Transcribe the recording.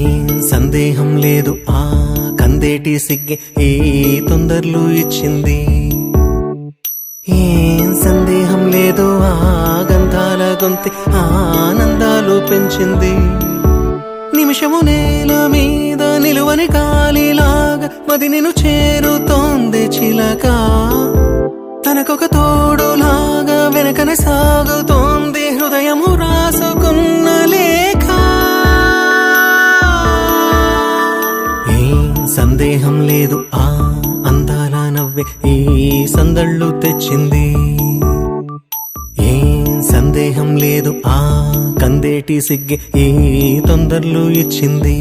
ఏం సందేహం లేదు ఆ కందేటి సిగ్గే ఈ తొందరలు ఇచ్చింది. ఏం సందేహం లేదు ఆ గంధాల గొంతి ఆనందాలు పెంచింది. నిమిషము నేల మీద నిలువని గాలిలాగా మది నిన్ను చేరుతోంది చిలక. తనకొక తోడులాగా వెనకనే సాగుతోంది హృదయము రాసుకున్న లేఖ. ఏం సందేహం లేదు ఆ అందాల నవ్వే ఈ సందళ్ళు తెచ్చింది. ఏం సందేహం లేదు ఆ కందేటి సిగ్గే ఈ తొందరలు ఇచ్చింది.